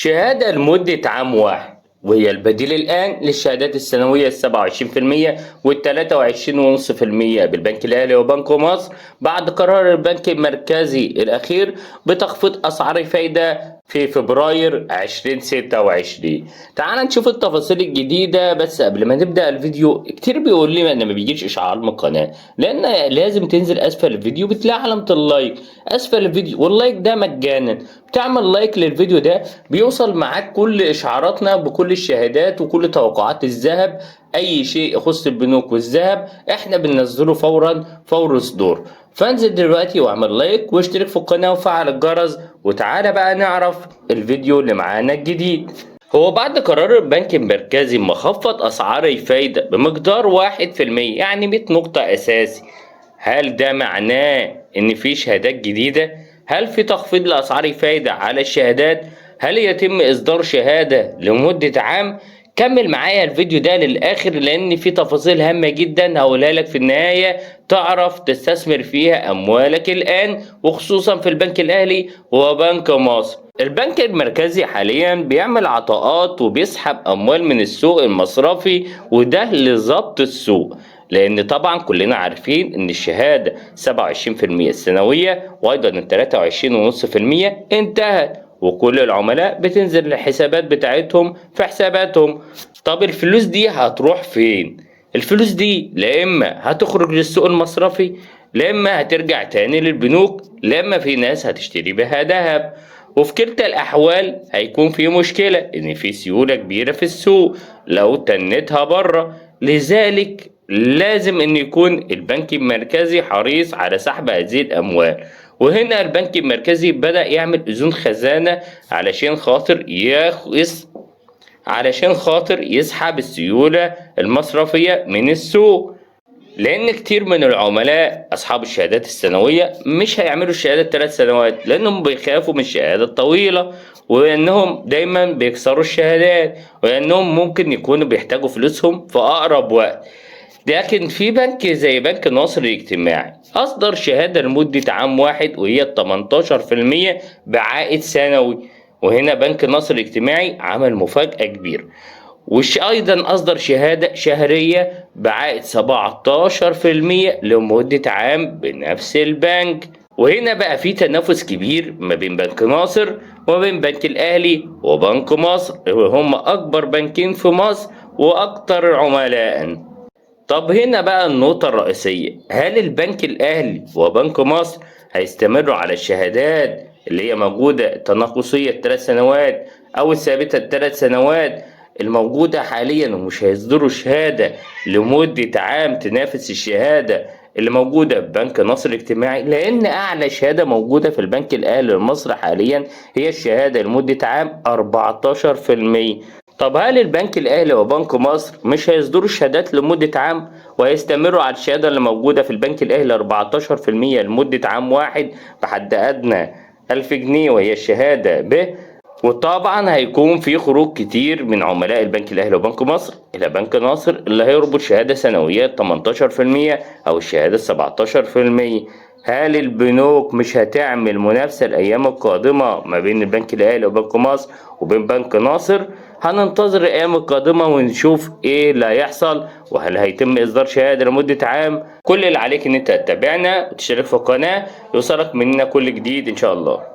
شهادة لمدة عام واحد، وهي البديل الآن للشهادات السنوية 27% وال23.5% بالبنك الأهلي وبنك مصر بعد قرار البنك المركزي الأخير بتخفيض أسعار الفايدة في فبراير 2026. تعال نشوف التفاصيل الجديدة. بس قبل ما نبدأ الفيديو، كتير بيقول لي ان ما بيجيش اشعار من القناة، لان لازم تنزل اسفل الفيديو بتلاقي علامة اللايك اسفل الفيديو، واللايك ده مجانا. بتعمل لايك للفيديو ده بيوصل معاك كل اشعاراتنا بكل الشهادات وكل توقعات الذهب. اي شيء يخص البنوك والذهب احنا بننزله فور صدور. فانزل دلوقتي واعمل لايك واشترك في القناة وفعل الجرس، وتعالى بقى نعرف الفيديو اللي معانا الجديد. هو بعد قرار البنك المركزي مخفض أسعار الفايدة بمقدار 1%، يعني 100 نقطة أساسي، هل ده معناه إن في شهادات جديدة؟ هل في تخفيض لأسعار الفايدة على الشهادات؟ هل يتم إصدار شهادة لمدة عام؟ كمل معايا الفيديو ده للآخر، لأن في تفاصيل هامة جدا هقولها لك في النهاية تعرف تستثمر فيها أموالك الآن، وخصوصا في البنك الأهلي وبنك مصر. البنك المركزي حاليا بيعمل عطاءات وبيسحب أموال من السوق المصرفي، وده لضبط السوق، لأن طبعا كلنا عارفين إن الشهادة 27% السنوية وأيضا ال 23.5% انتهت، وكل العملاء بتنزل الحسابات بتاعتهم في حساباتهم. طب الفلوس دي هتروح فين؟ الفلوس دي لا إما هتخرج للسوق المصرفي، لا إما هترجع تاني للبنوك، لا إما في ناس هتشتري بها ذهب. وفي كلتا الأحوال هيكون في مشكلة إن في سيولة كبيرة في السوق لو تنتها بره. لذلك لازم إن يكون البنك المركزي حريص على سحب هذه الأموال، وهنا البنك المركزي بدأ يعمل أذون خزانة علشان خاطر يسحب السيولة المصرفية من السوق، لأن كتير من العملاء أصحاب الشهادات السنوية مش هيعملوا الشهادة 3 سنوات، لأنهم بيخافوا من الشهادة الطويلة، وإنهم دايما بيكسروا الشهادات، وإنهم ممكن يكونوا بيحتاجوا فلوسهم في أقرب وقت. لكن في بنك زي بنك ناصر الاجتماعي أصدر شهادة لمدة عام واحد، وهي 18% بعائد سنوي. وهنا بنك ناصر الاجتماعي عمل مفاجأة كبيرة، أيضا أصدر شهادة شهرية بعائد 17% لمدة عام بنفس البنك. وهنا بقى في تنافس كبير ما بين بنك ناصر وما بين بنك الأهلي وبنك مصر، وهم أكبر بنكين في مصر وأكتر عملاء. طب هنا بقى النقطة الرئيسية، هل البنك الأهلي وبنك مصر هيستمروا على الشهادات اللي هي موجودة التناقصية ال3 سنوات أو الثابتة ال3 سنوات الموجودة حاليا، ومش هيصدروا شهادة لمدة عام تنافس الشهادة اللي موجودة في بنك ناصر الاجتماعي؟ لأن أعلى شهادة موجودة في البنك الأهلي المصري حاليا هي الشهادة لمدة عام 14%. طب هل البنك الأهلي وبنك مصر مش هيصدروا الشهادات لمدة عام وهيستمروا على الشهادة اللي موجودة في البنك الأهلي 14% لمدة عام واحد بحد أدنى 1000 جنيه، وهي الشهادة وطبعا هيكون في خروج كتير من عملاء البنك الأهلي وبنك مصر إلى بنك ناصر اللي هيربط شهادة سنوية 18% أو الشهادة 17%. هل البنوك مش هتعمل منافسة الأيام القادمة ما بين البنك الأهلي وبنك مصر وبين بنك ناصر؟ هننتظر الأيام القادمة ونشوف إيه اللي هيحصل، وهل هيتم إصدار شهادة لمدة عام. كل اللي عليك إن أنت تتابعنا وتشترك في القناة يوصلك مننا كل جديد إن شاء الله.